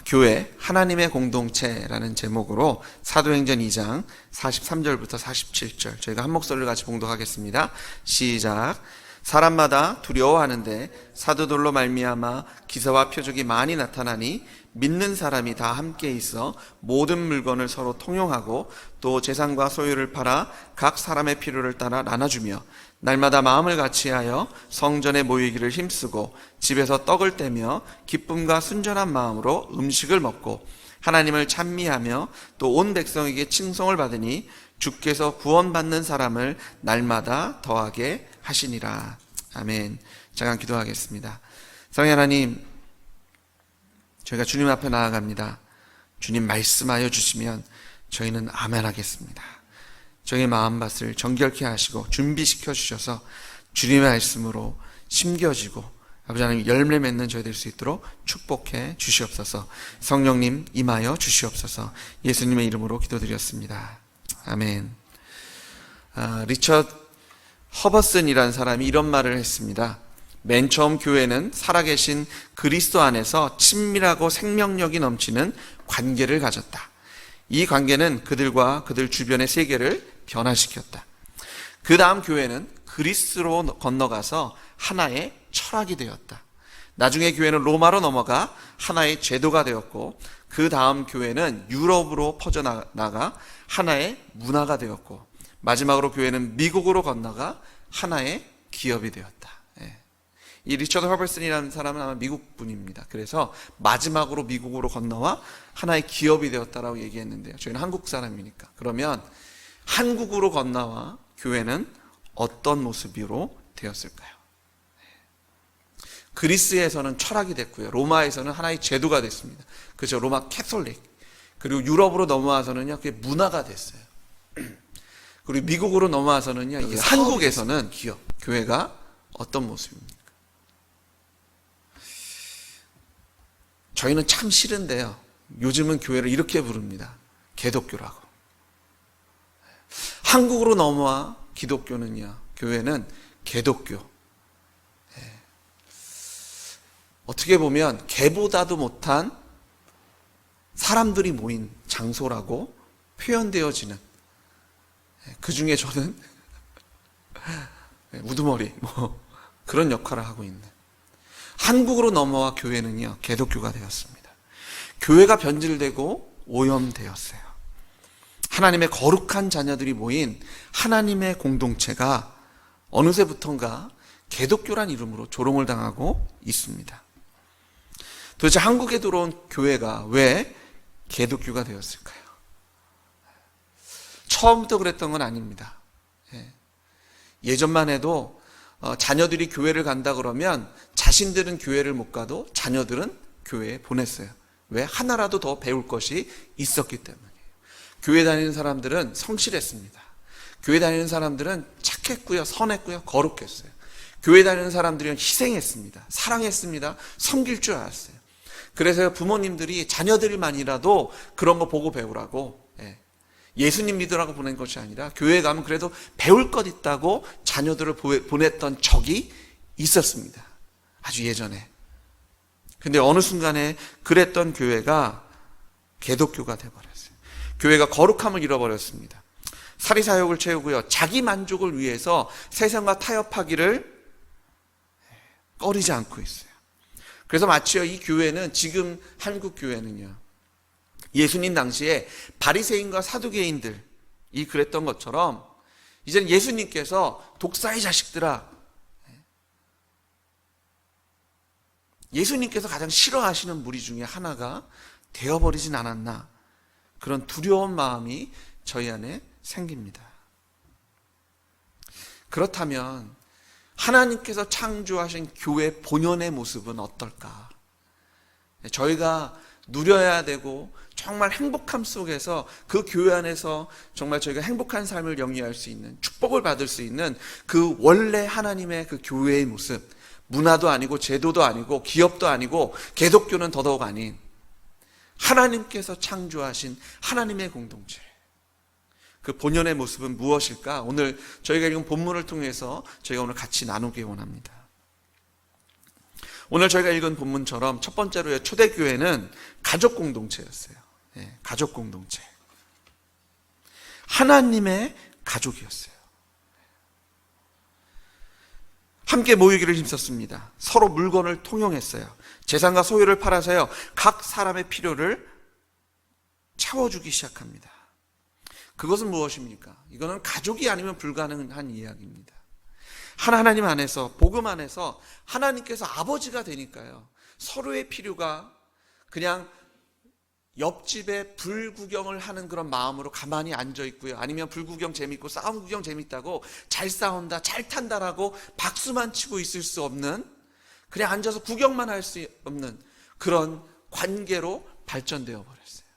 교회 하나님의 공동체라는 제목으로 사도행전 2장 43절부터 47절 저희가 한 목소리를 같이 봉독하겠습니다. 시작. 사람마다 두려워하는데 사도들로 말미암아 기사와 표적이 많이 나타나니 믿는 사람이 다 함께 있어 모든 물건을 서로 통용하고 또 재산과 소유를 팔아 각 사람의 필요를 따라 나눠주며 날마다 마음을 같이하여 성전에 모이기를 힘쓰고 집에서 떡을 떼며 기쁨과 순전한 마음으로 음식을 먹고 하나님을 찬미하며 또 온 백성에게 칭송을 받으니 주께서 구원받는 사람을 날마다 더하게 하시니라. 아멘. 잠깐 기도하겠습니다. 사랑하는 하나님, 저희가 주님 앞에 나아갑니다. 주님 말씀하여 주시면 저희는 아멘 하겠습니다. 저희의 마음밭을 정결케 하시고 준비시켜 주셔서 주님의 말씀으로 심겨지고 아버지 하나님 열매 맺는 저희 될 수 있도록 축복해 주시옵소서. 성령님 임하여 주시옵소서. 예수님의 이름으로 기도드렸습니다. 아멘. 리처드 허버슨이라는 사람이 이런 말을 했습니다. 맨 처음 교회는 살아계신 그리스도 안에서 친밀하고 생명력이 넘치는 관계를 가졌다. 이 관계는 그들과 그들 주변의 세계를 변화시켰다. 그 다음 교회는 그리스로 건너가서 하나의 철학이 되었다. 나중에 교회는 로마로 넘어가 하나의 제도가 되었고 그 다음 교회는 유럽으로 퍼져나가 하나의 문화가 되었고 마지막으로 교회는 미국으로 건너가 하나의 기업이 되었다. 이 리처드 허버슨이라는 사람은 아마 미국 분입니다. 그래서 마지막으로 미국으로 건너와 하나의 기업이 되었다라고 얘기했는데요. 저희는 한국 사람이니까. 그러면 한국으로 건너와 교회는 어떤 모습으로 되었을까요? 그리스에서는 철학이 됐고요. 로마에서는 하나의 제도가 됐습니다. 그죠? 로마 캐톨릭. 그리고 유럽으로 넘어와서는요, 그게 문화가 됐어요. 그리고 미국으로 넘어와서는요, 이게 한국에서는 기업, 교회가 어떤 모습입니까? 저희는 참 싫은데요. 요즘은 교회를 이렇게 부릅니다. 개독교라고. 한국으로 넘어와 기독교는요, 교회는 개독교. 어떻게 보면 개보다도 못한 사람들이 모인 장소라고 표현되어지는, 그 중에 저는 우두머리 그런 역할을 하고 있는, 한국으로 넘어와 교회는요 개독교가 되었습니다. 교회가 변질되고 오염되었어요. 하나님의 거룩한 자녀들이 모인 하나님의 공동체가 어느새부턴가 개독교란 이름으로 조롱을 당하고 있습니다. 도대체 한국에 들어온 교회가 왜 개독교가 되었을까요? 처음부터 그랬던 건 아닙니다. 예전만 해도 자녀들이 교회를 간다 그러면 자신들은 교회를 못 가도 자녀들은 교회에 보냈어요. 왜? 하나라도 더 배울 것이 있었기 때문이에요. 교회 다니는 사람들은 성실했습니다. 교회 다니는 사람들은 착했고요, 선했고요, 거룩했어요. 교회 다니는 사람들은 희생했습니다. 사랑했습니다. 섬길 줄 알았어요. 그래서 부모님들이 자녀들만이라도 그런 거 보고 배우라고, 예수님 믿으라고 보낸 것이 아니라 교회 가면 그래도 배울 것 있다고 자녀들을 보냈던 적이 있었습니다. 아주 예전에. 근데 어느 순간에 그랬던 교회가 개독교가 되어버렸어요. 교회가 거룩함을 잃어버렸습니다. 사리사욕을 채우고요, 자기 만족을 위해서 세상과 타협하기를 꺼리지 않고 있어요. 그래서 마치요, 이 교회는, 지금 한국 교회는요, 예수님 당시에 바리새인과 사두개인들이 그랬던 것처럼 이제는 예수님께서 독사의 자식들아, 예수님께서 가장 싫어하시는 무리 중에 하나가 되어버리진 않았나, 그런 두려운 마음이 저희 안에 생깁니다. 그렇다면 하나님께서 창조하신 교회 본연의 모습은 어떨까? 저희가 누려야 되고 정말 행복함 속에서, 그 교회 안에서 정말 저희가 행복한 삶을 영위할 수 있는, 축복을 받을 수 있는 그 원래 하나님의 그 교회의 모습, 문화도 아니고 제도도 아니고 기업도 아니고 개독교는 더더욱 아닌 하나님께서 창조하신 하나님의 공동체, 그 본연의 모습은 무엇일까? 오늘 저희가 읽은 본문을 통해서 저희가 오늘 같이 나누기 원합니다. 오늘 저희가 읽은 본문처럼 첫 번째로요, 초대교회는 가족 공동체였어요. 가족 공동체. 하나님의 가족이었어요. 함께 모이기를 힘썼습니다. 서로 물건을 통용했어요. 재산과 소유를 팔아서요, 각 사람의 필요를 채워주기 시작합니다. 그것은 무엇입니까? 이거는 가족이 아니면 불가능한 이야기입니다. 하나님 안에서, 복음 안에서 하나님께서 아버지가 되니까요, 서로의 필요가 그냥 옆집에 불구경을 하는 그런 마음으로 가만히 앉아 있고요, 아니면 불구경 재밌고 싸움 구경 재밌다고 잘 싸운다, 잘 탄다라고 박수만 치고 있을 수 없는, 그냥 앉아서 구경만 할 수 없는 그런 관계로 발전되어 버렸어요.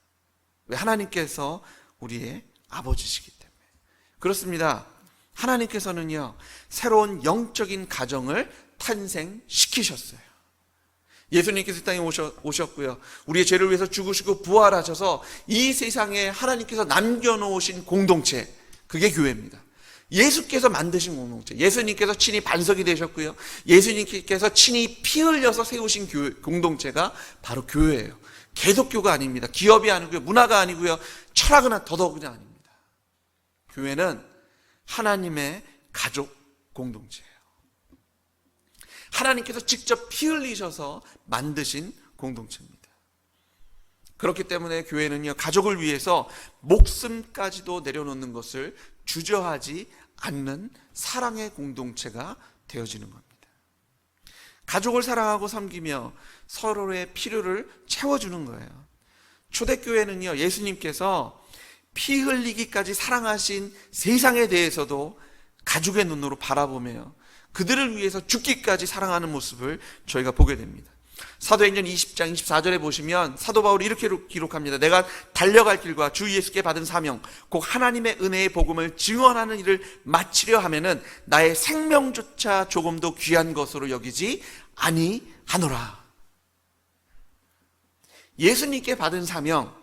왜? 하나님께서 우리의 아버지시기 때문에. 그렇습니다. 하나님께서는요, 새로운 영적인 가정을 탄생시키셨어요. 예수님께서 이 땅에 오셨고요, 우리의 죄를 위해서 죽으시고 부활하셔서 이 세상에 하나님께서 남겨놓으신 공동체, 그게 교회입니다. 예수께서 만드신 공동체, 예수님께서 친히 반석이 되셨고요, 예수님께서 친히 피 흘려서 세우신 교회, 공동체가 바로 교회예요. 개독교가 아닙니다. 기업이 아니고요, 문화가 아니고요, 철학은 더더욱이 아닙니다. 교회는 하나님의 가족 공동체예요. 하나님께서 직접 피 흘리셔서 만드신 공동체입니다. 그렇기 때문에 교회는요, 가족을 위해서 목숨까지도 내려놓는 것을 주저하지 않는 사랑의 공동체가 되어지는 겁니다. 가족을 사랑하고 섬기며 서로의 필요를 채워주는 거예요. 초대교회는요, 예수님께서 피 흘리기까지 사랑하신 세상에 대해서도 가족의 눈으로 바라보며 그들을 위해서 죽기까지 사랑하는 모습을 저희가 보게 됩니다. 사도행전 20장 24절에 보시면 사도 바울이 이렇게 기록합니다. 내가 달려갈 길과 주 예수께 받은 사명, 곧 하나님의 은혜의 복음을 증언하는 일을 마치려 하면은 나의 생명조차 조금도 귀한 것으로 여기지 아니하노라. 예수님께 받은 사명,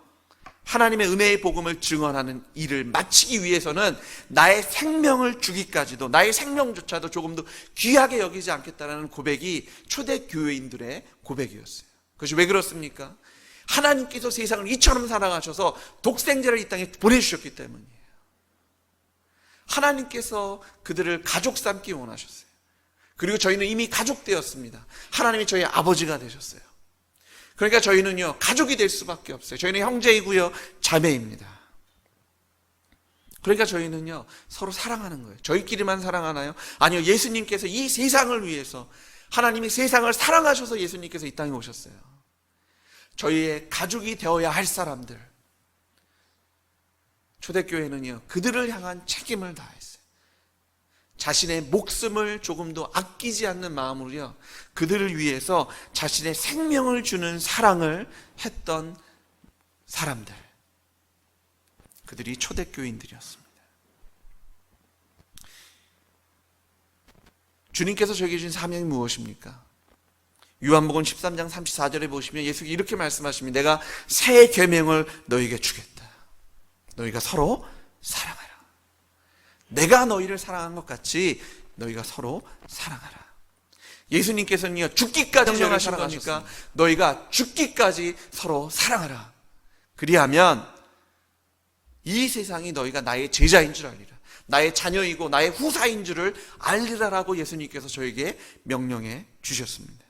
하나님의 은혜의 복음을 증언하는 일을 마치기 위해서는 나의 생명을 주기까지도, 나의 생명조차도 조금도 귀하게 여기지 않겠다는 고백이 초대교회인들의 고백이었어요. 그것이 왜 그렇습니까? 하나님께서 세상을 이처럼 사랑하셔서 독생자를 이 땅에 보내주셨기 때문이에요. 하나님께서 그들을 가족 삼기 원하셨어요. 그리고 저희는 이미 가족 되었습니다. 하나님이 저희 아버지가 되셨어요. 그러니까 저희는요, 가족이 될 수밖에 없어요. 저희는 형제이고요, 자매입니다. 그러니까 저희는요, 서로 사랑하는 거예요. 저희끼리만 사랑하나요? 아니요, 예수님께서 이 세상을 위해서, 하나님이 세상을 사랑하셔서 예수님께서 이 땅에 오셨어요. 저희의 가족이 되어야 할 사람들, 초대교회는요, 그들을 향한 책임을 다했어요. 자신의 목숨을 조금도 아끼지 않는 마음으로요, 그들을 위해서 자신의 생명을 주는 사랑을 했던 사람들, 그들이 초대교인들이었습니다. 주님께서 저에게 주신 사명이 무엇입니까? 요한복음 13장 34절에 보시면 예수님이 이렇게 말씀하십니다. 내가 새 계명을 너희에게 주겠다. 너희가 서로 사랑하라. 내가 너희를 사랑한 것 같이 너희가 서로 사랑하라. 예수님께서는요, 죽기까지 너희를 사랑하십니까? 너희가 죽기까지 서로 사랑하라. 그리하면 이 세상이 너희가 나의 제자인 줄 알리라. 나의 자녀이고 나의 후사인 줄을 알리라라고 예수님께서 저에게 명령해 주셨습니다.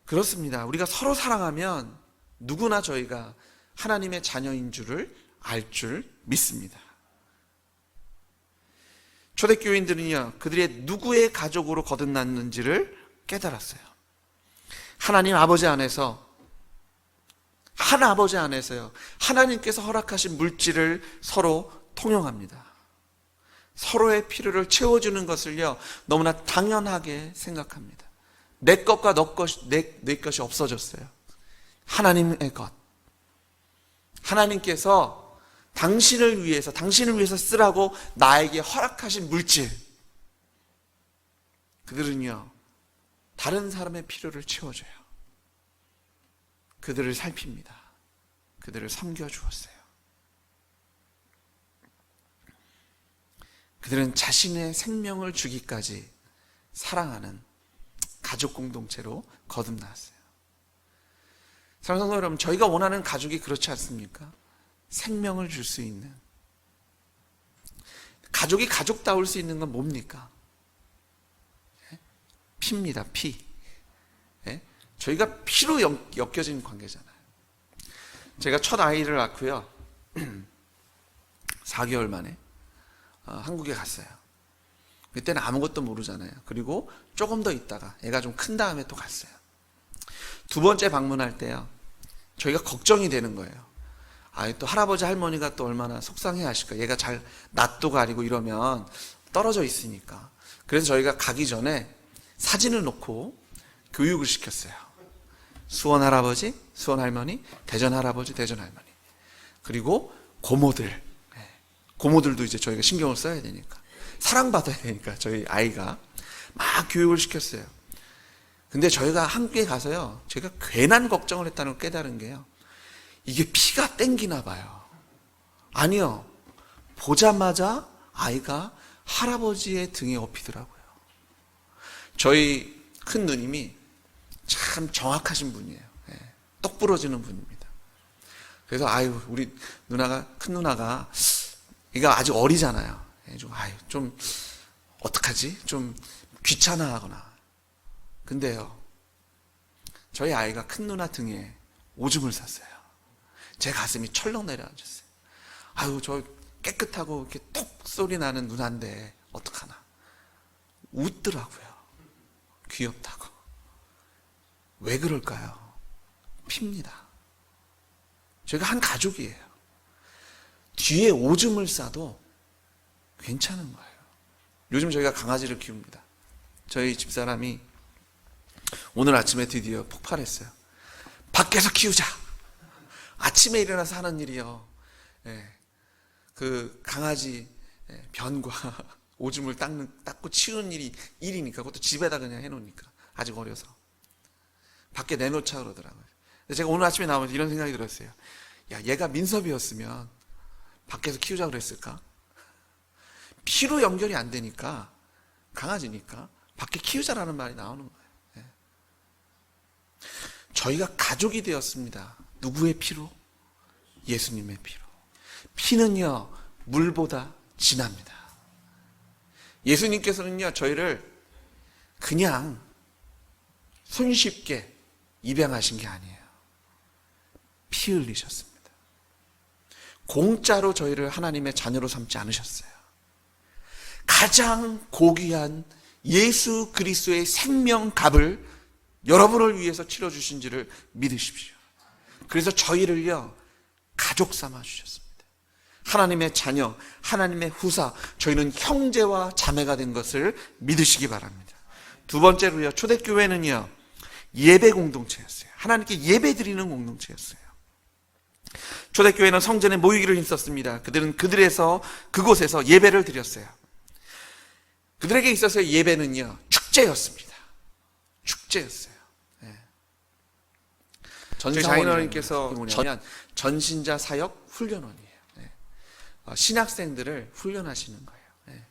그렇습니다. 우리가 서로 사랑하면 누구나 저희가 하나님의 자녀인 줄을 알 줄 믿습니다. 초대교인들은요, 그들의 누구의 가족으로 거듭났는지를 깨달았어요. 하나님 아버지 안에서, 한 아버지 안에서요, 하나님께서 허락하신 물질을 서로 통용합니다. 서로의 필요를 채워주는 것을요, 너무나 당연하게 생각합니다. 내 것과 내 것이 없어졌어요. 하나님의 것. 하나님께서 당신을 위해서 쓰라고 나에게 허락하신 물질, 그들은요, 다른 사람의 필요를 채워줘요. 그들을 살핍니다. 그들을 섬겨주었어요. 그들은 자신의 생명을 주기까지 사랑하는 가족 공동체로 거듭났어요. 사랑하는 성도 여러분, 저희가 원하는 가족이 그렇지 않습니까? 생명을 줄 수 있는, 가족이 가족다울 수 있는 건 뭡니까? 피입니다. 피. 저희가 피로 엮여진 관계잖아요. 제가 첫 아이를 낳고요 4개월 만에 한국에 갔어요. 그때는 아무것도 모르잖아요. 그리고 조금 더 있다가 애가 좀 큰 다음에 또 갔어요. 두 번째 방문할 때요, 저희가 걱정이 되는 거예요. 또 할아버지 할머니가 또 얼마나 속상해 하실까. 얘가 잘 낯도 가리고 이러면 떨어져 있으니까. 그래서 저희가 가기 전에 사진을 놓고 교육을 시켰어요. 수원 할아버지, 수원 할머니, 대전 할아버지, 대전 할머니. 그리고 고모들. 고모들도 이제 저희가 신경을 써야 되니까. 사랑받아야 되니까 저희 아이가 막 교육을 시켰어요. 근데 저희가 한국에 가서요, 제가 괜한 걱정을 했다는 걸 깨달은 게요, 이게 피가 땡기나 봐요. 아니요, 보자마자 아이가 할아버지의 등에 업히더라고요. 저희 큰 누님이 참 정확하신 분이에요. 똑 부러지는 분입니다. 그래서 우리 누나가, 큰 누나가 얘가 아직 어리잖아요. 좀 어떡하지? 좀 귀찮아하거나. 근데요, 저희 아이가 큰 누나 등에 오줌을 쌌어요. 제 가슴이 철렁 내려앉았어요. 저 깨끗하고 이렇게 톡 소리 나는 누나인데 어떡하나. 웃더라고요. 귀엽다고. 왜 그럴까요? 핍니다. 저희가 한 가족이에요. 뒤에 오줌을 싸도 괜찮은 거예요. 요즘 저희가 강아지를 키웁니다. 저희 집사람이 오늘 아침에 드디어 폭발했어요. 밖에서 키우자. 아침에 일어나서 하는 일이요, 그 강아지 변과 오줌을 닦고 치우는 일이니까, 그것도 집에다 그냥 해놓으니까, 아직 어려서 밖에 내놓자 그러더라고요. 근데 제가 오늘 아침에 나오면서 이런 생각이 들었어요. 얘가 민섭이었으면 밖에서 키우자 그랬을까? 피로 연결이 안 되니까, 강아지니까 밖에 키우자라는 말이 나오는 거예요. 저희가 가족이 되었습니다. 누구의 피로? 예수님의 피로. 피는요, 물보다 진합니다. 예수님께서는요, 저희를 그냥 손쉽게 입양하신 게 아니에요. 피 흘리셨습니다. 공짜로 저희를 하나님의 자녀로 삼지 않으셨어요. 가장 고귀한 예수 그리스도의 생명값을 여러분을 위해서 치러주신지를 믿으십시오. 그래서 저희를요, 가족 삼아 주셨습니다. 하나님의 자녀, 하나님의 후사, 저희는 형제와 자매가 된 것을 믿으시기 바랍니다. 두 번째로요, 초대교회는요, 예배 공동체였어요. 하나님께 예배 드리는 공동체였어요. 초대교회는 성전에 모이기를 힘썼습니다. 그들은 그곳에서 예배를 드렸어요. 그들에게 있어서의 예배는요, 축제였습니다. 축제였어요. 장인어른께서 뭐냐면 전신자 사역 훈련원이에요. 신학생들을 훈련하시는 거예요.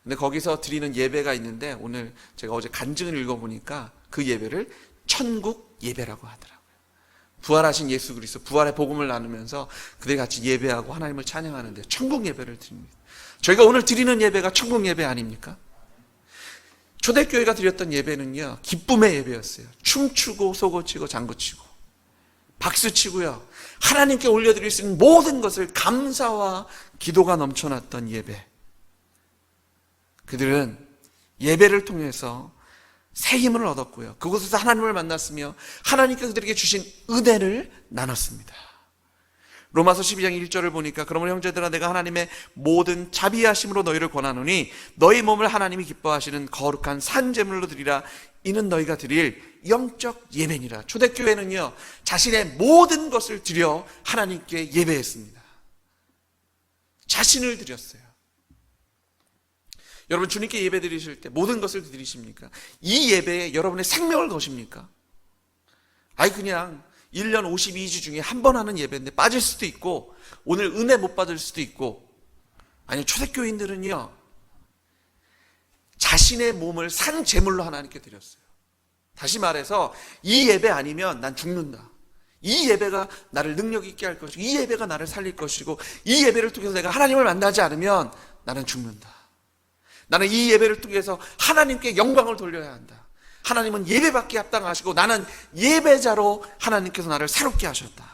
근데 거기서 드리는 예배가 있는데, 오늘 제가 어제 간증을 읽어보니까 그 예배를 천국 예배라고 하더라고요. 부활하신 예수 그리스도, 부활의 복음을 나누면서 그들이 같이 예배하고 하나님을 찬양하는데 천국 예배를 드립니다. 저희가 오늘 드리는 예배가 천국 예배 아닙니까? 초대교회가 드렸던 예배는요, 기쁨의 예배였어요. 춤추고 소고치고 장구치고 박수치고요, 하나님께 올려드릴 수 있는 모든 것을 감사와 기도가 넘쳐났던 예배. 그들은 예배를 통해서 새 힘을 얻었고요, 그곳에서 하나님을 만났으며 하나님께서 그들에게 주신 은혜를 나눴습니다. 로마서 12장 1절을 보니까, 그러므로 형제들아, 내가 하나님의 모든 자비하심으로 너희를 권하노니 너희 몸을 하나님이 기뻐하시는 거룩한 산제물로 드리라. 이는 너희가 드릴 영적 예배니라. 초대교회는요, 자신의 모든 것을 드려 하나님께 예배했습니다. 자신을 드렸어요. 여러분, 주님께 예배 드리실 때 모든 것을 드리십니까? 이 예배에 여러분의 생명을 거십니까? 그냥 1년 52주 중에 한 번 하는 예배인데 빠질 수도 있고, 오늘 은혜 못 받을 수도 있고. 아니, 초대교인들은요, 자신의 몸을 산 제물로 하나님께 드렸어요. 다시 말해서 이 예배 아니면 난 죽는다. 이 예배가 나를 능력 있게 할 것이고, 이 예배가 나를 살릴 것이고, 이 예배를 통해서 내가 하나님을 만나지 않으면 나는 죽는다. 나는 이 예배를 통해서 하나님께 영광을 돌려야 한다. 하나님은 예배받기에 합당하시고 나는 예배자로 하나님께서 나를 새롭게 하셨다.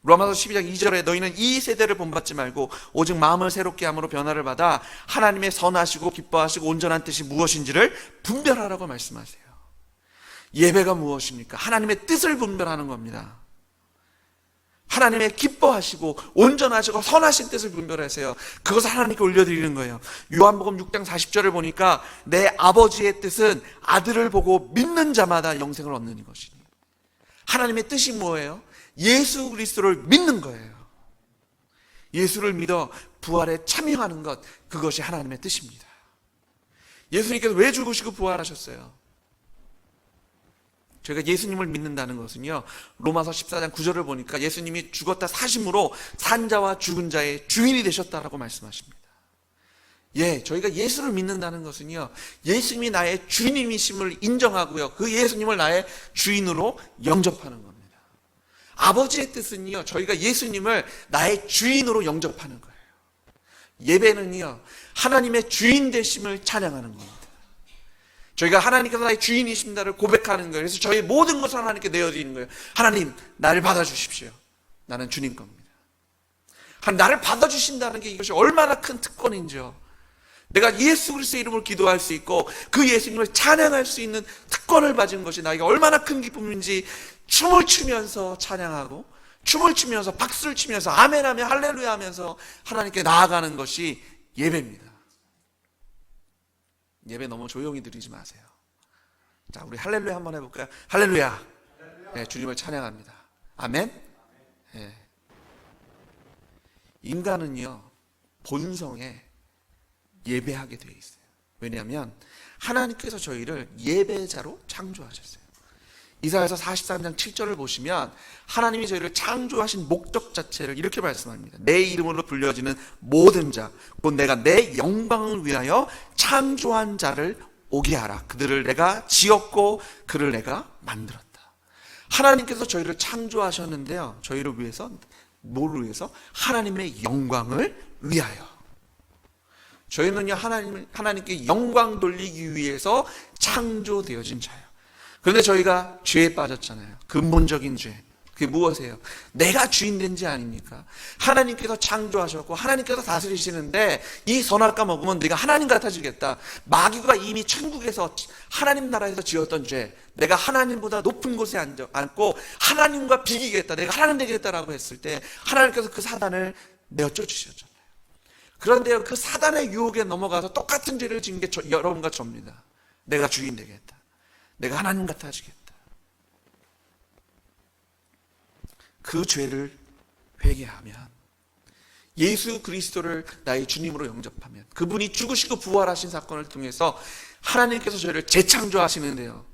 로마서 12장 2절에 너희는 이 세대를 본받지 말고 오직 마음을 새롭게 함으로 변화를 받아 하나님의 선하시고 기뻐하시고 온전한 뜻이 무엇인지를 분별하라고 말씀하세요. 예배가 무엇입니까? 하나님의 뜻을 분별하는 겁니다. 하나님의 기뻐하시고 온전하시고 선하신 뜻을 분별하세요. 그것을 하나님께 올려드리는 거예요. 요한복음 6장 40절을 보니까 내 아버지의 뜻은 아들을 보고 믿는 자마다 영생을 얻는 것이니. 하나님의 뜻이 뭐예요? 예수 그리스도를 믿는 거예요. 예수를 믿어 부활에 참여하는 것, 그것이 하나님의 뜻입니다. 예수님께서 왜 죽으시고 부활하셨어요? 저희가 예수님을 믿는다는 것은요, 로마서 14장 9절을 보니까 예수님이 죽었다 사심으로 산 자와 죽은 자의 주인이 되셨다라고 말씀하십니다. 예, 저희가 예수를 믿는다는 것은요, 예수님이 나의 주님이심을 인정하고요, 그 예수님을 나의 주인으로 영접하는 겁니다. 아버지의 뜻은요, 저희가 예수님을 나의 주인으로 영접하는 거예요. 예배는요, 하나님의 주인 되심을 찬양하는 겁니다. 저희가 하나님께서 나의 주인이신다를 고백하는 거예요. 그래서 저희 모든 것을 하나님께 내어드리는 거예요. 하나님, 나를 받아주십시오. 나는 주님 겁니다. 나를 받아주신다는 게 이것이 얼마나 큰 특권인지요. 내가 예수 그리스도의 이름으로 기도할 수 있고 그 예수님을 찬양할 수 있는 특권을 가진 것이 나에게 얼마나 큰 기쁨인지, 춤을 추면서 찬양하고 춤을 추면서 박수를 치면서 아멘하며 할렐루야 하면서 하나님께 나아가는 것이 예배입니다. 예배 너무 조용히 드리지 마세요. 자, 우리 할렐루야 한번 해볼까요? 할렐루야. 네, 주님을 찬양합니다. 아멘. 네. 인간은요, 본성에 예배하게 되어 있어요. 왜냐하면 하나님께서 저희를 예배자로 창조하셨어요. 이사야서 43장 7절을 보시면 하나님이 저희를 창조하신 목적 자체를 이렇게 말씀합니다. 내 이름으로 불려지는 모든 자, 곧 내가 내 영광을 위하여 창조한 자를 오게 하라. 그들을 내가 지었고 그를 내가 만들었다. 하나님께서 저희를 창조하셨는데요, 저희를 위해서, 뭐를 위해서? 하나님의 영광을 위하여. 저희는요, 하나님께 영광 돌리기 위해서 창조되어진 자예요. 그런데 저희가 죄에 빠졌잖아요. 근본적인 죄. 그게 무엇이에요? 내가 주인 된 지 아닙니까? 하나님께서 창조하셨고 하나님께서 다스리시는데 이 선악과 먹으면 네가 하나님 같아지겠다. 마귀가 이미 천국에서 하나님 나라에서 지었던 죄, 내가 하나님보다 높은 곳에 앉고 하나님과 비기겠다, 내가 하나님 되겠다라고 했을 때 하나님께서 그 사단을 내어 쫓으셨잖아요. 그런데요, 그 사단의 유혹에 넘어가서 똑같은 죄를 지은 게 여러분과 저입니다. 내가 주인 되겠다, 내가 하나님 같아지겠다. 그 죄를 회개하면, 예수 그리스도를 나의 주님으로 영접하면, 그분이 죽으시고 부활하신 사건을 통해서 하나님께서 저희를 재창조하시는데요,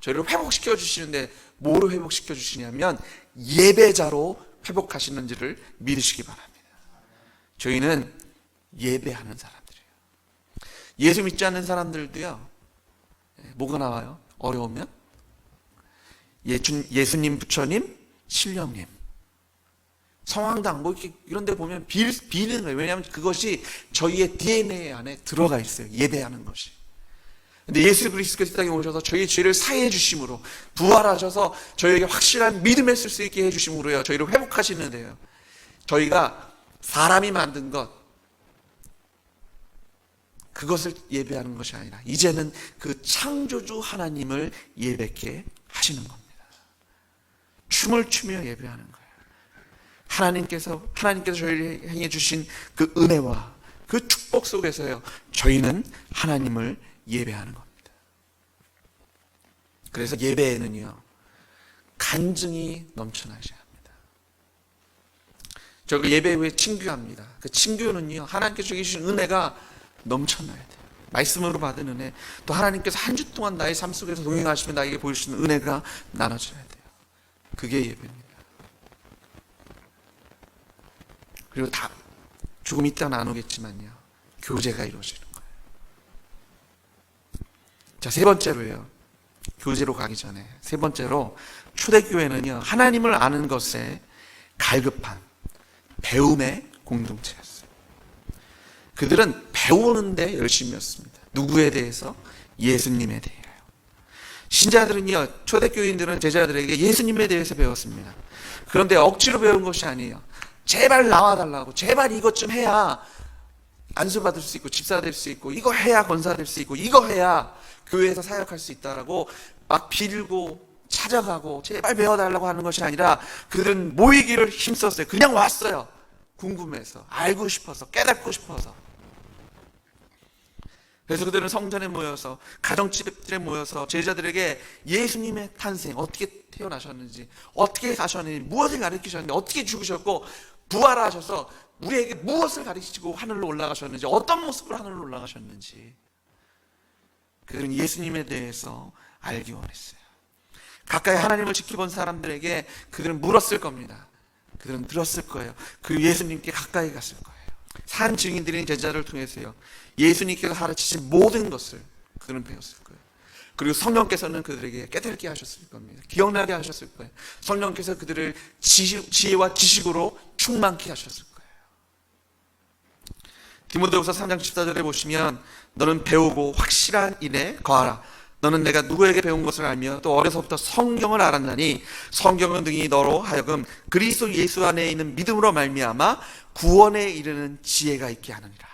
저희를 회복시켜 주시는데 뭐로 회복시켜 주시냐면 예배자로 회복하시는지를 믿으시기 바랍니다. 저희는 예배하는 사람들이에요. 예수 믿지 않는 사람들도요, 뭐가 나와요? 어려우면 예수님, 부처님, 신령님, 성황당 뭐 이렇게 이런 데 보면 비는 거예요. 왜냐하면 그것이 저희의 DNA 안에 들어가 있어요. 예배하는 것이. 근데 예수 그리스도께서 이 땅에 오셔서 저희의 죄를 사해해 주심으로, 부활하셔서 저희에게 확실한 믿음에 쓸 수 있게 해 주심으로요, 저희를 회복하시는데요, 저희가 사람이 만든 것, 그것을 예배하는 것이 아니라 이제는 그 창조주 하나님을 예배케 하시는 겁니다. 춤을 추며 예배하는 거예요. 하나님께서 저희를 행해 주신 그 은혜와 그 축복 속에서요, 저희는 하나님을 예배하는 겁니다. 그래서 예배에는요, 간증이 넘쳐나셔야 합니다. 저 그 예배 후에 친교합니다. 그 친교는요, 하나님께서 주신 은혜가 넘쳐나야 돼요. 말씀으로 받은 은혜, 또 하나님께서 한 주 동안 나의 삶 속에서 동행하시며 나에게 보여주시는 은혜가 나눠져야 돼요. 그게 예배입니다. 그리고 다 조금 이따 나누겠지만요, 교제가 이루어지는 거예요. 자, 세 번째로요. 교제로 가기 전에 세 번째로 초대교회는요, 하나님을 아는 것에 갈급한 배움의 공동체였어요. 그들은 배우는데 열심이었습니다. 누구에 대해서? 예수님에 대해요. 신자들은요, 초대교인들은 제자들에게 예수님에 대해서 배웠습니다. 그런데 억지로 배운 것이 아니에요. 제발 나와달라고, 제발 이것 좀 해야 안수 받을 수 있고 집사 될 수 있고, 이거 해야 권사 될 수 있고, 이거 해야 교회에서 사역할 수 있다라고 막 빌고 찾아가고 제발 배워달라고 하는 것이 아니라 그들은 모이기를 힘썼어요. 그냥 왔어요. 궁금해서, 알고 싶어서, 깨닫고 싶어서. 그래서 그들은 성전에 모여서, 가정집에 모여서 제자들에게 예수님의 탄생, 어떻게 태어나셨는지, 어떻게 사셨는지, 무엇을 가르치셨는지, 어떻게 죽으셨고 부활하셔서 우리에게 무엇을 가르치고 하늘로 올라가셨는지, 어떤 모습으로 하늘로 올라가셨는지, 그들은 예수님에 대해서 알기 원했어요. 가까이 하나님을 지켜본 사람들에게 그들은 물었을 겁니다. 그들은 들었을 거예요. 그 예수님께 가까이 갔을 거예요. 산 증인들인 제자를 통해서요, 예수님께서 가르치신 모든 것을 그들은 배웠을 거예요. 그리고 성령께서는 그들에게 깨닫게 하셨을 겁니다. 기억나게 하셨을 거예요. 성령께서 그들을 지혜와 지식으로 충만케 하셨을 거예요. 디모데후서 3장 14절에 보시면, 너는 배우고 확실한 일에 거하라. 너는 내가 누구에게 배운 것을 알며 또 어려서부터 성경을 알았나니 성경은 능히 너로 하여금 그리스도 예수 안에 있는 믿음으로 말미암아 구원에 이르는 지혜가 있게 하느니라.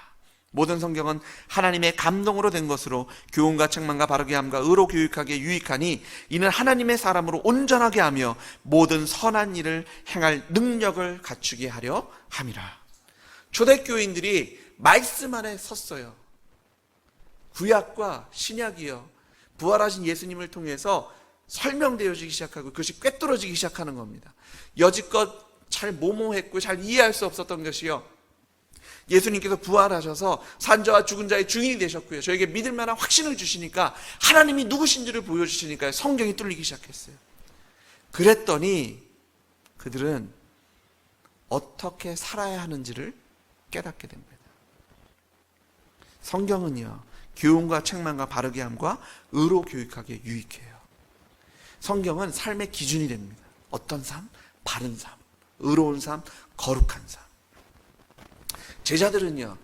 모든 성경은 하나님의 감동으로 된 것으로 교훈과 책망과 바르게 함과 의로 교육하기에 유익하니 이는 하나님의 사람으로 온전하게 하며 모든 선한 일을 행할 능력을 갖추게 하려 함이라. 초대교인들이 말씀 안에 섰어요. 구약과 신약이요, 부활하신 예수님을 통해서 설명되어지기 시작하고 그것이 꿰뚫어지기 시작하는 겁니다. 여지껏 잘 모모했고 잘 이해할 수 없었던 것이요, 예수님께서 부활하셔서 산자와 죽은 자의 증인이 되셨고요, 저에게 믿을 만한 확신을 주시니까 하나님이 누구신지를 보여주시니까 성경이 뚫리기 시작했어요. 그랬더니 그들은 어떻게 살아야 하는지를 깨닫게 됩니다. 성경은요, 교훈과 책망과 바르게 함과 의로 교육하기에 유익해요. 성경은 삶의 기준이 됩니다. 어떤 삶? 바른 삶, 의로운 삶, 거룩한 삶. 제자들은요,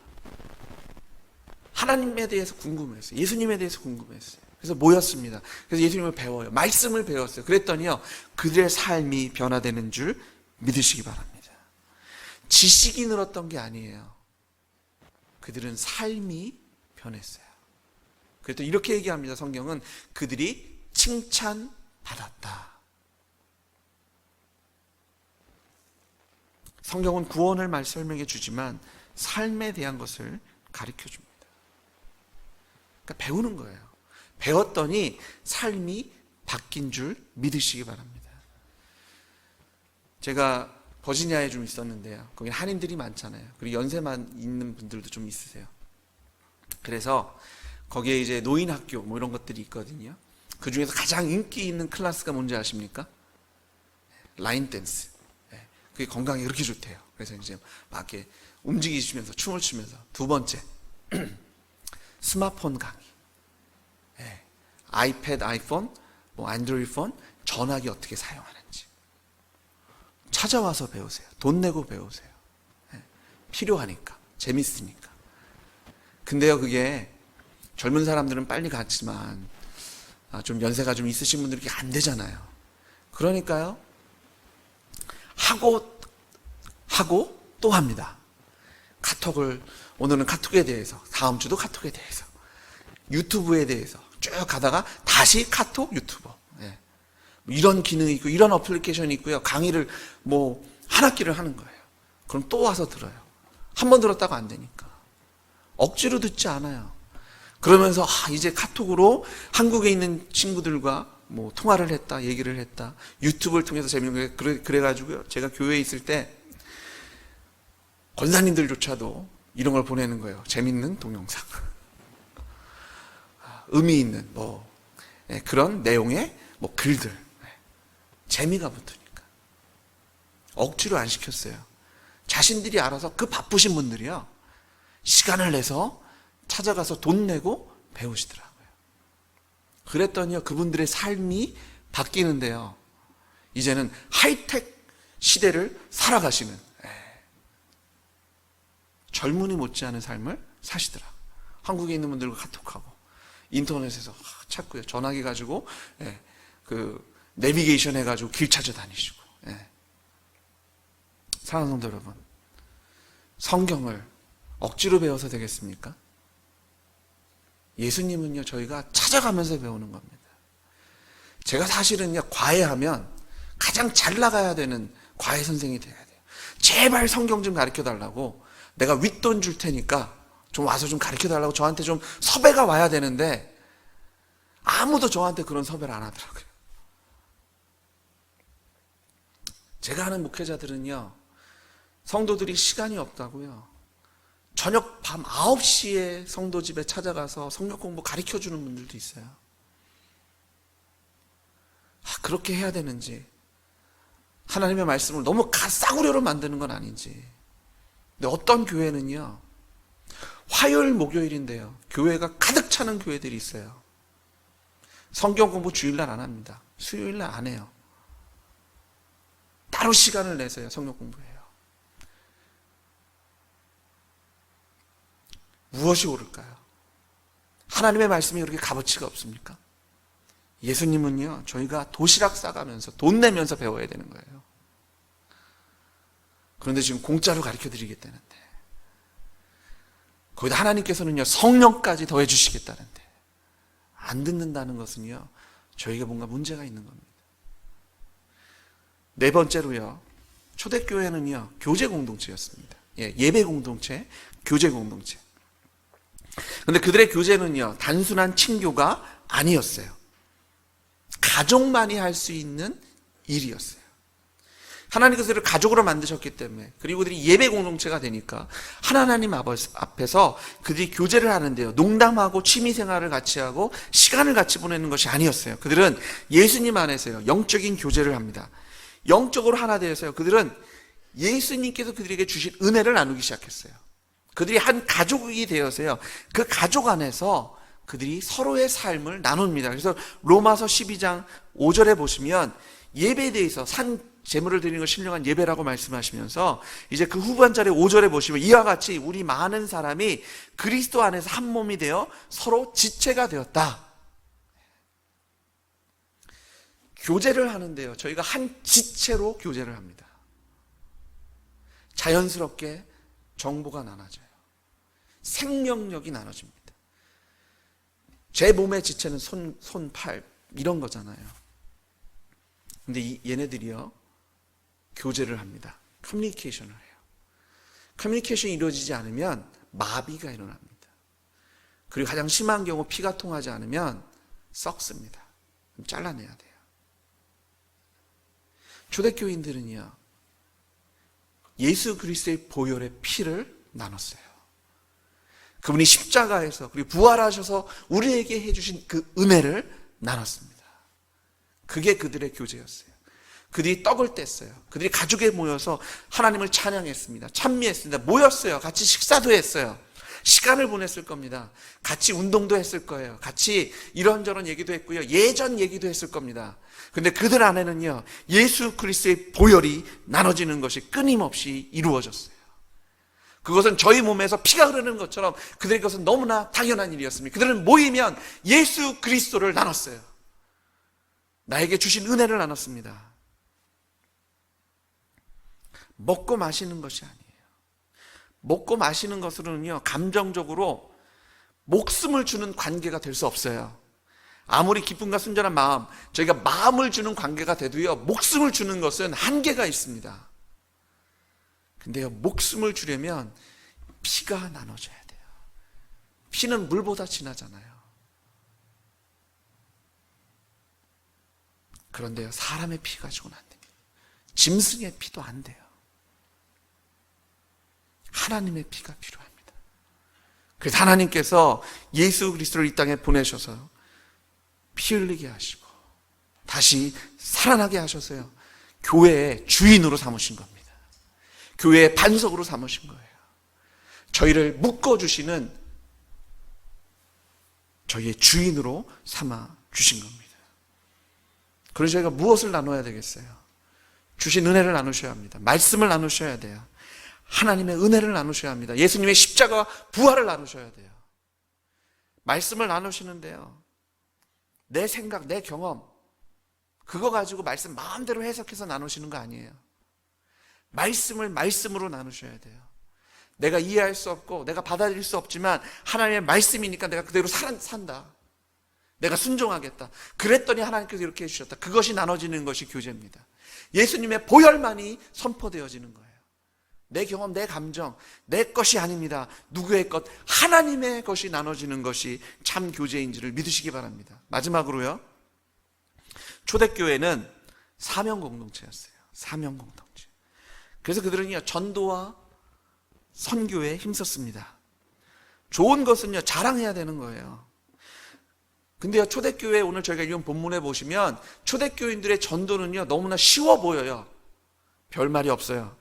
하나님에 대해서 궁금했어요. 예수님에 대해서 궁금했어요. 그래서 모였습니다. 그래서 예수님을 배워요. 말씀을 배웠어요. 그랬더니요, 그들의 삶이 변화되는 줄 믿으시기 바랍니다. 지식이 늘었던 게 아니에요. 그들은 삶이 변했어요. 그래서 이렇게 얘기합니다. 성경은 그들이 칭찬받았다. 성경은 구원을 설명해 주지만 삶에 대한 것을 가르쳐 줍니다. 그러니까 배우는 거예요. 배웠더니 삶이 바뀐 줄 믿으시기 바랍니다. 제가 버지니아에 좀 있었는데요, 거기 한인들이 많잖아요. 그리고 연세만 있는 분들도 좀 있으세요. 그래서 거기에 이제 노인 학교 뭐 이런 것들이 있거든요. 그 중에서 가장 인기 있는 클래스가 뭔지 아십니까? 라인 댄스. 그게 건강에 그렇게 좋대요. 그래서 이제 막 이렇게 움직이시면서 춤을 추면서. 두 번째, 스마트폰 강의. 아이패드, 아이폰, 뭐 안드로이드 폰, 전화기 어떻게 사용하는지 찾아와서 배우세요. 돈 내고 배우세요. 필요하니까, 재밌으니까. 근데요, 그게 젊은 사람들은 빨리 갔지만 좀 연세가 좀 있으신 분들은 그게 안 되잖아요. 그러니까요, 하고 또 합니다. 카톡을, 오늘은 카톡에 대해서, 다음 주도 카톡에 대해서, 유튜브에 대해서 쭉 가다가 다시 카톡, 유튜버. 이런 기능이 있고 이런 어플리케이션이 있고요, 강의를 뭐 한 학기를 하는 거예요. 그럼 또 와서 들어요. 한 번 들었다고 안 되니까. 억지로 듣지 않아요. 그러면서 이제 카톡으로 한국에 있는 친구들과 뭐 통화를 했다, 얘기를 했다, 유튜브를 통해서 재밌는 거. 그래가지고요, 제가 교회에 있을 때 권사님들조차도 이런 걸 보내는 거예요. 재밌는 동영상, 의미 있는 뭐 그런 내용의 뭐 글들. 재미가 붙으니까 억지로 안 시켰어요. 자신들이 알아서, 그 바쁘신 분들이요, 시간을 내서 찾아가서 돈 내고 배우시더라고요. 그랬더니요, 그분들의 삶이 바뀌는데요. 이제는 하이텍 시대를 살아가시는 젊은이 못지않은 삶을 사시더라고요. 한국에 있는 분들과 카톡하고 인터넷에서 찾고요. 전화기 가지고 그 내비게이션 해가지고 길 찾아다니시고. 사랑하는 성도 여러분, 성경을 억지로 배워서 되겠습니까? 예수님은요, 저희가 찾아가면서 배우는 겁니다. 제가 사실은요, 과외하면 가장 잘 나가야 되는 과외 선생이 돼야 돼요. 제발 성경 좀 가르쳐 달라고, 내가 윗돈 줄 테니까 좀 와서 좀 가르쳐 달라고 저한테 좀 섭외가 와야 되는데 아무도 저한테 그런 섭외를 안 하더라고요. 제가 아는 목회자들은요, 성도들이 시간이 없다고요, 저녁 밤 9시에 성도 집에 찾아가서 성경 공부 가르쳐 주는 분들도 있어요. 그렇게 해야 되는지, 하나님의 말씀을 너무 싸구려로 만드는 건 아닌지. 근데 어떤 교회는요, 화요일 목요일인데요, 교회가 가득 차는 교회들이 있어요. 성경 공부 주일날 안 합니다. 수요일날 안 해요. 따로 시간을 내서요, 성경 공부해요. 무엇이 옳을까요? 하나님의 말씀이 그렇게 값어치가 없습니까? 예수님은요, 저희가 도시락 싸가면서 돈 내면서 배워야 되는 거예요. 그런데 지금 공짜로 가르쳐 드리겠다는데, 거기다 하나님께서는요, 성령까지 더해 주시겠다는데 안 듣는다는 것은요, 저희가 뭔가 문제가 있는 겁니다. 네 번째로요, 초대교회는요, 교제 공동체였습니다. 예배 공동체, 교제 공동체. 근데 그들의 교제는요, 단순한 친교가 아니었어요. 가족만이 할 수 있는 일이었어요. 하나님께서 그들을 가족으로 만드셨기 때문에, 그리고 그들이 예배 공동체가 되니까 하나님 앞에서 그들이 교제를 하는데요, 농담하고 취미생활을 같이 하고 시간을 같이 보내는 것이 아니었어요. 그들은 예수님 안에서요, 영적인 교제를 합니다. 영적으로 하나 되어서요, 그들은 예수님께서 그들에게 주신 은혜를 나누기 시작했어요. 그들이 한 가족이 되어서요, 그 가족 안에서 그들이 서로의 삶을 나눕니다. 그래서 로마서 12장 5절에 보시면 예배에 대해서 산 제물을 드리는 걸 신령한 예배라고 말씀하시면서, 이제 그 후반절에 5절에 보시면 이와 같이 우리 많은 사람이 그리스도 안에서 한 몸이 되어 서로 지체가 되었다. 교제를 하는데요, 저희가 한 지체로 교제를 합니다. 자연스럽게 정보가 나눠져요. 생명력이 나눠집니다. 제 몸의 지체는 손, 팔 이런 거잖아요. 근데 얘네들이요, 교제를 합니다. 커뮤니케이션을 해요. 커뮤니케이션이 이루어지지 않으면 마비가 일어납니다. 그리고 가장 심한 경우 피가 통하지 않으면 썩습니다. 잘라내야 돼요. 초대교인들은요, 예수 그리스도의 보혈의 피를 나눴어요. 그분이 십자가에서 그리고 부활하셔서 우리에게 해주신 그 은혜를 나눴습니다. 그게 그들의 교제였어요. 그들이 떡을 뗐어요. 그들이 가족에 모여서 하나님을 찬양했습니다. 찬미했습니다. 모였어요. 같이 식사도 했어요. 시간을 보냈을 겁니다. 같이 운동도 했을 거예요. 같이 이런저런 얘기도 했고요, 예전 얘기도 했을 겁니다. 근데 그들 안에는요, 예수 그리스도의 보혈이 나눠지는 것이 끊임없이 이루어졌어요. 그것은 저희 몸에서 피가 흐르는 것처럼 그들의 것은 너무나 당연한 일이었습니다. 그들은 모이면 예수 그리스도를 나눴어요. 나에게 주신 은혜를 나눴습니다. 먹고 마시는 것이 아니에요. 먹고 마시는 것으로는요, 감정적으로 목숨을 주는 관계가 될 수 없어요. 아무리 기쁨과 순전한 마음, 저희가 마음을 주는 관계가 돼도요, 목숨을 주는 것은 한계가 있습니다. 근데요, 목숨을 주려면 피가 나눠져야 돼요. 피는 물보다 진하잖아요. 그런데요, 사람의 피 가지고는 안 됩니다. 짐승의 피도 안 돼요. 하나님의 피가 필요합니다. 그래서 하나님께서 예수 그리스도를 이 땅에 보내셔서 피 흘리게 하시고 다시 살아나게 하셔서요, 교회의 주인으로 삼으신 겁니다. 교회의 반석으로 삼으신 거예요. 저희를 묶어주시는 저희의 주인으로 삼아 주신 겁니다. 그래서 저희가 무엇을 나눠야 되겠어요? 주신 은혜를 나누셔야 합니다. 말씀을 나누셔야 돼요. 하나님의 은혜를 나누셔야 합니다. 예수님의 십자가와 부활을 나누셔야 돼요. 말씀을 나누시는데요, 내 생각, 내 경험, 그거 가지고 말씀 마음대로 해석해서 나누시는 거 아니에요. 말씀을 말씀으로 나누셔야 돼요. 내가 이해할 수 없고 내가 받아들일 수 없지만 하나님의 말씀이니까 내가 그대로 산다. 내가 순종하겠다. 그랬더니 하나님께서 이렇게 해주셨다. 그것이 나눠지는 것이 교제입니다. 예수님의 보혈만이 선포되어지는 거예요. 내 경험, 내 감정, 내 것이 아닙니다. 누구의 것, 하나님의 것이 나눠지는 것이 참 교제인지를 믿으시기 바랍니다. 마지막으로요, 초대교회는 사명 공동체였어요. 사명 공동체. 그래서 그들은요, 전도와 선교에 힘썼습니다. 좋은 것은요, 자랑해야 되는 거예요. 근데요, 초대교회 오늘 저희가 읽은 본문에 보시면 초대교인들의 전도는요, 너무나 쉬워 보여요. 별 말이 없어요.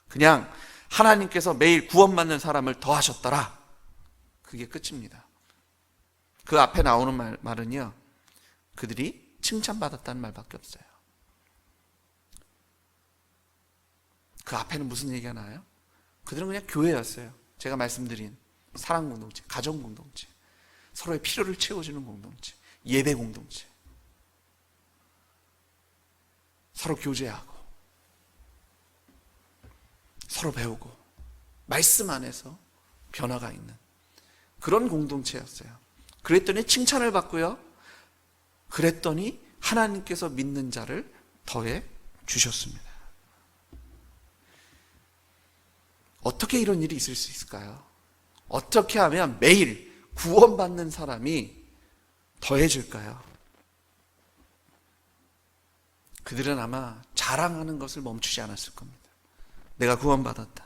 그냥 하나님께서 매일 구원받는 사람을 더하셨더라. 그게 끝입니다. 그 앞에 나오는 말은요, 그들이 칭찬받았다는 말밖에 없어요. 그 앞에는 무슨 얘기가 나요? 그들은 그냥 교회였어요. 제가 말씀드린 사랑 공동체, 가정 공동체, 서로의 필요를 채워주는 공동체, 예배 공동체, 서로 교제하고 서로 배우고 말씀 안에서 변화가 있는 그런 공동체였어요. 그랬더니 칭찬을 받고요, 그랬더니 하나님께서 믿는 자를 더해 주셨습니다. 어떻게 이런 일이 있을 수 있을까요? 어떻게 하면 매일 구원받는 사람이 더해질까요? 그들은 아마 자랑하는 것을 멈추지 않았을 겁니다. 내가 구원받았다.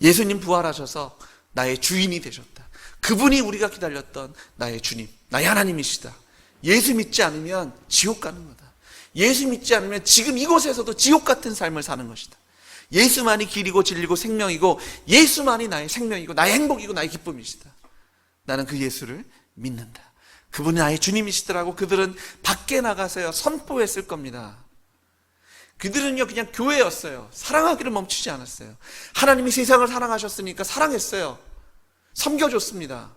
예수님 부활하셔서 나의 주인이 되셨다. 그분이 우리가 기다렸던 나의 주님, 나의 하나님이시다. 예수 믿지 않으면 지옥 가는 거다. 예수 믿지 않으면 지금 이곳에서도 지옥 같은 삶을 사는 것이다. 예수만이 길이고 진리고 생명이고 예수만이 나의 생명이고 나의 행복이고 나의 기쁨이시다. 나는 그 예수를 믿는다. 그분이 나의 주님이시더라고 그들은 밖에 나가서요 선포했을 겁니다. 그들은요 그냥 교회였어요. 사랑하기를 멈추지 않았어요. 하나님이 세상을 사랑하셨으니까 사랑했어요. 섬겨줬습니다.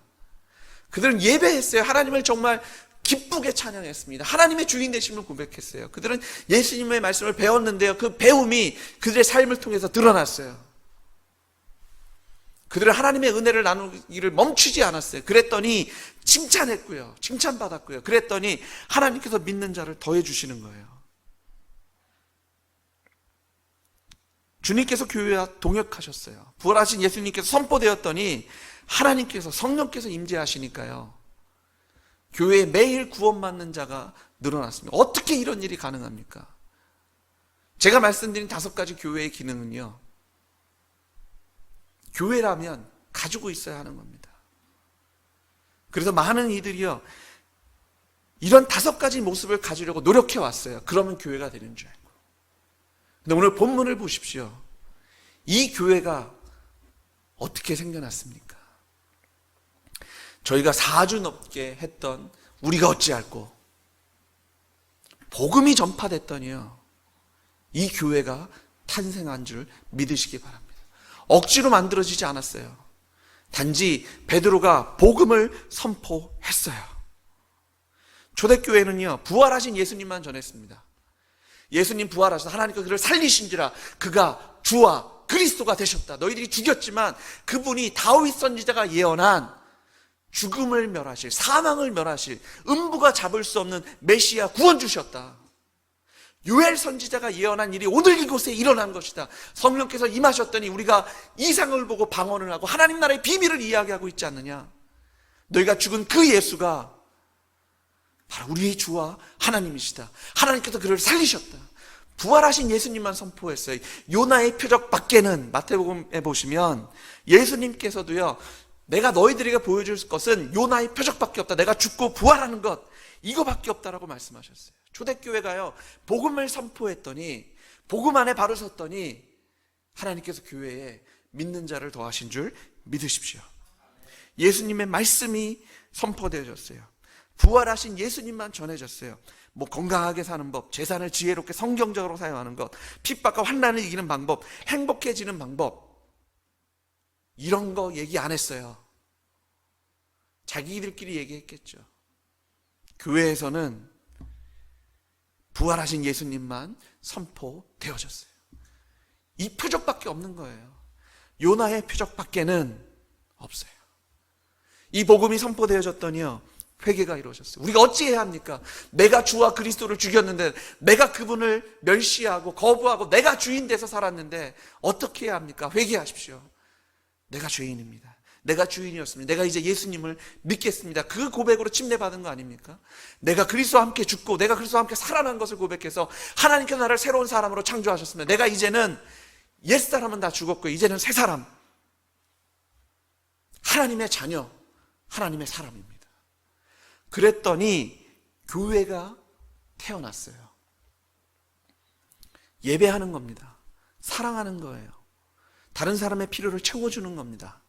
그들은 예배했어요. 하나님을 정말 기쁘게 찬양했습니다. 하나님의 주인 되심을 고백했어요. 그들은 예수님의 말씀을 배웠는데요, 그 배움이 그들의 삶을 통해서 드러났어요. 그들은 하나님의 은혜를 나누기를 멈추지 않았어요. 그랬더니 칭찬했고요, 칭찬받았고요. 그랬더니 하나님께서 믿는 자를 더해 주시는 거예요. 주님께서 교회와 동역하셨어요. 부활하신 예수님께서 선포되었더니 하나님께서 성령께서 임재하시니까요, 교회에 매일 구원받는 자가 늘어났습니다. 어떻게 이런 일이 가능합니까? 제가 말씀드린 5가지 교회의 기능은요, 교회라면 가지고 있어야 하는 겁니다. 그래서 많은 이들이요 이런 5가지 모습을 가지려고 노력해 왔어요. 그러면 교회가 되는 줄 알고. 근데 오늘 본문을 보십시오. 이 교회가 어떻게 생겨났습니까? 저희가 4주 넘게 했던 우리가 어찌할꼬 복음이 전파됐더니요 이 교회가 탄생한 줄 믿으시기 바랍니다. 억지로 만들어지지 않았어요. 단지 베드로가 복음을 선포했어요. 초대교회는요 부활하신 예수님만 전했습니다. 예수님 부활하셔서 하나님께서 그를 살리신지라 그가 주와 그리스도가 되셨다. 너희들이 죽였지만 그분이 다윗 선지자가 예언한 죽음을 멸하실, 사망을 멸하실, 음부가 잡을 수 없는 메시아 구원 주셨다. 요엘 선지자가 예언한 일이 오늘 이곳에 일어난 것이다. 성령께서 임하셨더니 우리가 이상을 보고 방언을 하고 하나님 나라의 비밀을 이야기하고 있지 않느냐. 너희가 죽은 그 예수가 바로 우리의 주와 하나님이시다. 하나님께서 그를 살리셨다. 부활하신 예수님만 선포했어요. 요나의 표적 밖에는 마태복음에 보시면 예수님께서도요 내가 너희들에게 보여줄 것은 요나의 표적밖에 없다. 내가 죽고 부활하는 것 이거밖에 없다라고 말씀하셨어요. 초대교회가요 복음을 선포했더니 복음 안에 바로 섰더니 하나님께서 교회에 믿는 자를 더하신 줄 믿으십시오. 예수님의 말씀이 선포되어졌어요. 부활하신 예수님만 전해졌어요. 뭐 건강하게 사는 법, 재산을 지혜롭게 성경적으로 사용하는 것, 핍박과 환난을 이기는 방법, 행복해지는 방법, 이런 거 얘기 안 했어요. 자기들끼리 얘기했겠죠. 교회에서는 부활하신 예수님만 선포되어졌어요. 이 표적밖에 없는 거예요. 요나의 표적밖에는 없어요. 이 복음이 선포되어졌더니요, 회개가 이루어졌어요. 우리가 어찌해야 합니까? 내가 주와 그리스도를 죽였는데, 내가 그분을 멸시하고 거부하고 내가 주인 돼서 살았는데 어떻게 해야 합니까? 회개하십시오. 내가 죄인입니다. 내가 주인이었습니다. 내가 이제 예수님을 믿겠습니다. 그 고백으로 침례받은 거 아닙니까? 내가 그리스도와 함께 죽고 내가 그리스도와 함께 살아난 것을 고백해서 하나님께서 나를 새로운 사람으로 창조하셨습니다. 내가 이제는 옛사람은 다 죽었고 이제는 새 사람, 하나님의 자녀, 하나님의 사람입니다. 그랬더니 교회가 태어났어요. 예배하는 겁니다. 사랑하는 거예요. 다른 사람의 필요를 채워주는 겁니다.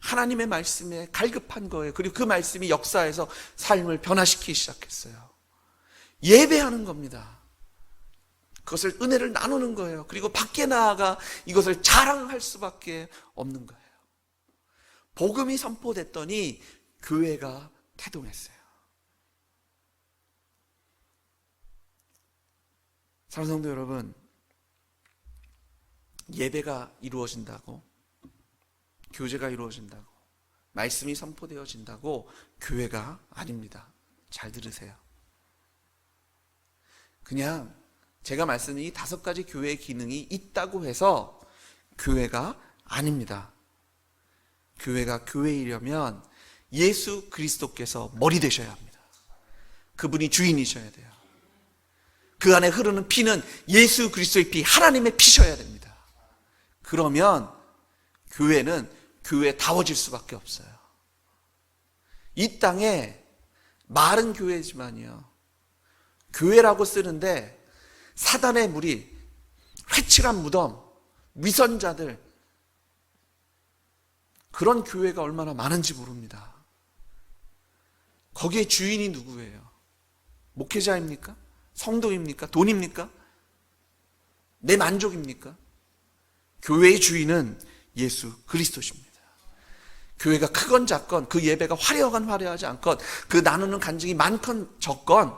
하나님의 말씀에 갈급한 거예요. 그리고 그 말씀이 역사에서 삶을 변화시키기 시작했어요. 예배하는 겁니다. 그것을 은혜를 나누는 거예요. 그리고 밖에 나아가 이것을 자랑할 수밖에 없는 거예요. 복음이 선포됐더니 교회가 태동했어요. 사랑하는 성도 여러분, 예배가 이루어진다고, 교제가 이루어진다고, 말씀이 선포되어진다고 교회가 아닙니다. 잘 들으세요. 그냥 제가 말씀드린 이 5가지 교회의 기능이 있다고 해서 교회가 아닙니다. 교회가 교회이려면 예수 그리스도께서 머리 되셔야 합니다. 그분이 주인이셔야 돼요. 그 안에 흐르는 피는 예수 그리스도의 피, 하나님의 피셔야 됩니다. 그러면 교회는 교회다워질 수밖에 없어요. 이 땅에 말은 교회지만요, 교회라고 쓰는데 사단의 무리, 회칠한 무덤, 위선자들, 그런 교회가 얼마나 많은지 모릅니다. 거기에 주인이 누구예요? 목회자입니까? 성도입니까? 돈입니까? 내 만족입니까? 교회의 주인은 예수 그리스도십니다. 교회가 크건 작건, 그 예배가 화려하건 화려하지 않건, 그 나누는 간증이 많건 적건,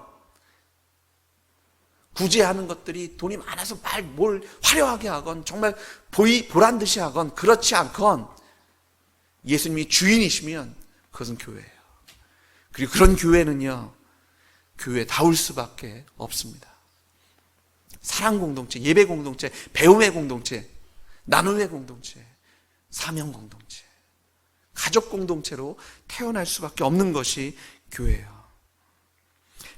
구제하는 것들이 돈이 많아서 뭘 화려하게 하건, 정말 보란 듯이 하건, 그렇지 않건 예수님이 주인이시면 그것은 교회예요. 그리고 그런 교회는요, 교회다울 수밖에 없습니다. 사랑 공동체, 예배 공동체, 배움의 공동체, 나눔의 공동체, 사명 공동체, 가족 공동체로 태어날 수밖에 없는 것이 교회예요.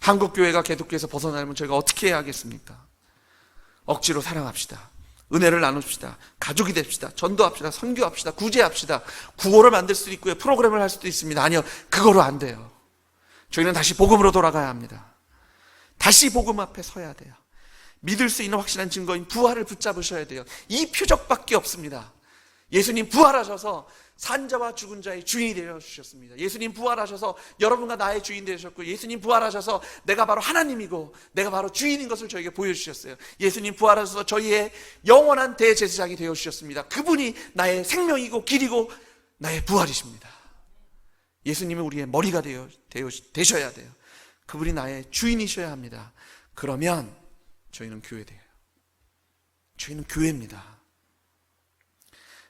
한국 교회가 개독교에서 벗어나려면 저희가 어떻게 해야 하겠습니까? 억지로 사랑합시다. 은혜를 나눕시다. 가족이 됩시다. 전도합시다. 선교합시다. 구제합시다. 구호를 만들 수도 있고요, 프로그램을 할 수도 있습니다. 아니요, 그거로 안 돼요. 저희는 다시 복음으로 돌아가야 합니다. 다시 복음 앞에 서야 돼요. 믿을 수 있는 확실한 증거인 부활을 붙잡으셔야 돼요. 이 표적밖에 없습니다. 예수님 부활하셔서 산자와 죽은 자의 주인이 되어주셨습니다. 예수님 부활하셔서 여러분과 나의 주인 되셨고, 예수님 부활하셔서 내가 바로 하나님이고 내가 바로 주인인 것을 저에게 보여주셨어요. 예수님 부활하셔서 저희의 영원한 대제사장이 되어주셨습니다. 그분이 나의 생명이고 길이고 나의 부활이십니다. 예수님이 우리의 머리가 되셔야 돼요. 그분이 나의 주인이셔야 합니다. 그러면 저희는 교회돼요. 저희는 교회입니다.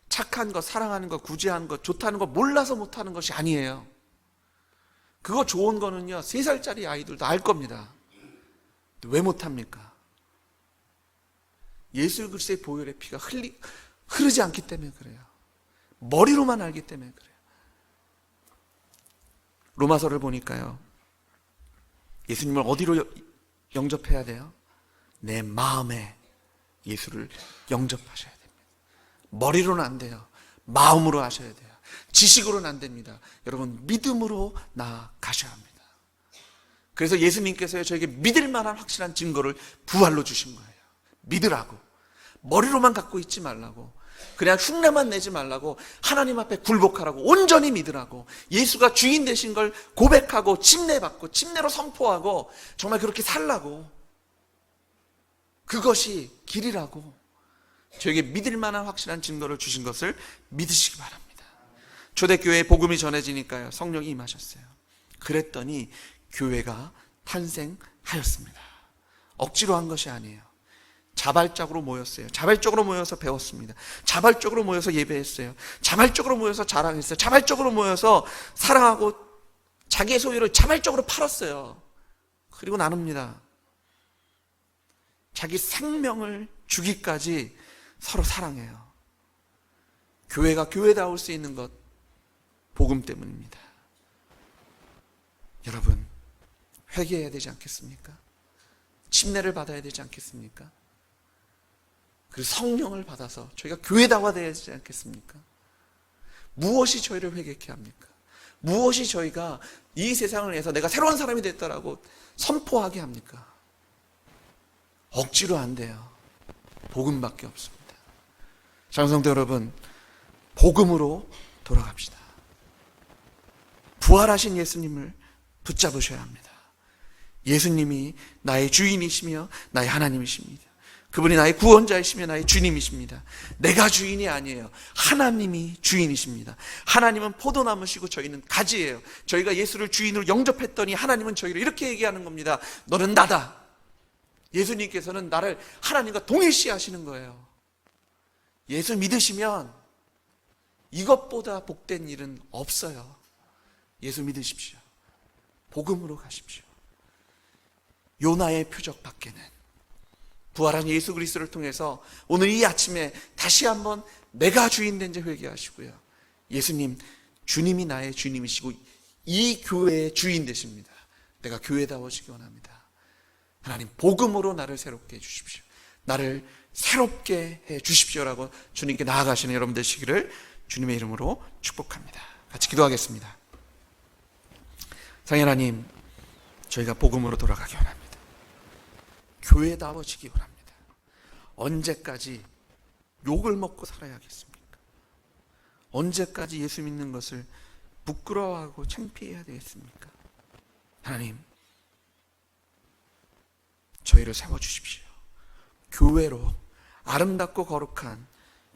착한 것, 사랑하는 것, 구제하는 것, 좋다는 것 몰라서 못하는 것이 아니에요. 그거 좋은 거는요, 3살짜리 아이들도 알 겁니다. 왜 못합니까? 예수 그리스도의 보혈의 피가 흐르지 않기 때문에 그래요. 머리로만 알기 때문에 그래요. 로마서를 보니까요, 예수님을 어디로 영접해야 돼요? 내 마음에 예수를 영접하셔야 됩니다. 머리로는 안 돼요. 마음으로 하셔야 돼요. 지식으로는 안 됩니다. 여러분, 믿음으로 나아가셔야 합니다. 그래서 예수님께서 저에게 믿을 만한 확실한 증거를 부활로 주신 거예요. 믿으라고. 머리로만 갖고 있지 말라고. 그냥 흉내만 내지 말라고, 하나님 앞에 굴복하라고, 온전히 믿으라고, 예수가 주인 되신 걸 고백하고 침례받고 침례로 선포하고 정말 그렇게 살라고, 그것이 길이라고 저에게 믿을 만한 확실한 증거를 주신 것을 믿으시기 바랍니다. 초대교회에 복음이 전해지니까요, 성령이 임하셨어요. 그랬더니 교회가 탄생하였습니다. 억지로 한 것이 아니에요. 자발적으로 모였어요. 자발적으로 모여서 배웠습니다. 자발적으로 모여서 예배했어요. 자발적으로 모여서 자랑했어요. 자발적으로 모여서 사랑하고 자기의 소유를 자발적으로 팔았어요. 그리고 나눕니다. 자기 생명을 주기까지 서로 사랑해요. 교회가 교회다울 수 있는 것, 복음 때문입니다. 여러분, 회개해야 되지 않겠습니까? 침례를 받아야 되지 않겠습니까? 그리고 성령을 받아서 저희가 교회다워야 되지 않겠습니까? 무엇이 저희를 회개케 합니까? 무엇이 저희가 이 세상을 위해서 내가 새로운 사람이 됐다라고 선포하게 합니까? 억지로 안 돼요. 복음밖에 없습니다. 장성도 여러분, 복음으로 돌아갑시다. 부활하신 예수님을 붙잡으셔야 합니다. 예수님이 나의 주인이시며 나의 하나님이십니다. 그분이 나의 구원자이시며 나의 주님이십니다. 내가 주인이 아니에요. 하나님이 주인이십니다. 하나님은 포도나무시고 저희는 가지예요. 저희가 예수를 주인으로 영접했더니 하나님은 저희를 이렇게 얘기하는 겁니다. 너는 나다. 예수님께서는 나를 하나님과 동일시하시는 거예요. 예수 믿으시면 이것보다 복된 일은 없어요. 예수 믿으십시오. 복음으로 가십시오. 요나의 표적 밖에는 부활한 예수 그리스도를 통해서 오늘 이 아침에 다시 한번 내가 주인 된 자 회개하시고요. 예수님, 주님이 나의 주님이시고 이 교회의 주인 되십니다. 내가 교회다워지기 원합니다. 하나님, 복음으로 나를 새롭게 해주십시오. 나를 새롭게 해주십시오라고 주님께 나아가시는 여러분 되시기를 주님의 이름으로 축복합니다. 같이 기도하겠습니다. 성령 하나님, 저희가 복음으로 돌아가기 원합니다. 교회다워지기 원합니다. 언제까지 욕을 먹고 살아야겠습니까? 언제까지 예수 믿는 것을 부끄러워하고 창피해야 되겠습니까? 하나님, 저희를 세워주십시오. 교회로 아름답고 거룩한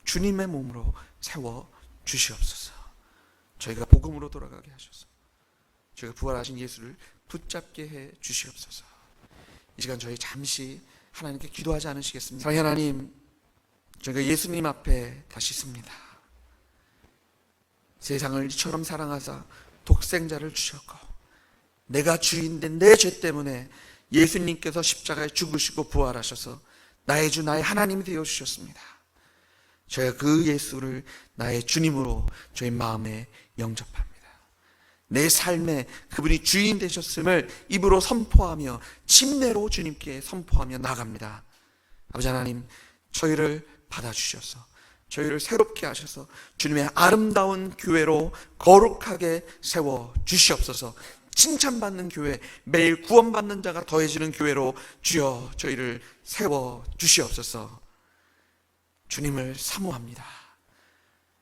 주님의 몸으로 세워주시옵소서. 저희가 복음으로 돌아가게 하셔서 저희가 부활하신 예수를 붙잡게 해 주시옵소서. 이 시간 저희 잠시 하나님께 기도하지 않으시겠습니까? 사랑하는 하나님, 저희가 예수님 앞에 다시 섭니다. 세상을 이처럼 사랑하사 독생자를 주셨고 내가 주인된 내 죄 때문에 예수님께서 십자가에 죽으시고 부활하셔서 나의 주 나의 하나님이 되어주셨습니다. 저희가 그 예수를 나의 주님으로 저희 마음에 영접합니다. 내 삶에 그분이 주인 되셨음을 입으로 선포하며 침례로 주님께 선포하며 나갑니다. 아버지 하나님, 저희를 받아주셔서 저희를 새롭게 하셔서 주님의 아름다운 교회로 거룩하게 세워주시옵소서. 칭찬받는 교회, 매일 구원받는 자가 더해지는 교회로 주여 저희를 세워주시옵소서. 주님을 사모합니다.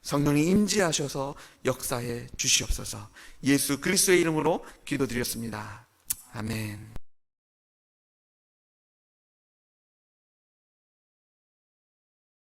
성령이 임재하셔서 역사해 주시옵소서. 예수 그리스도의 이름으로 기도드렸습니다. 아멘.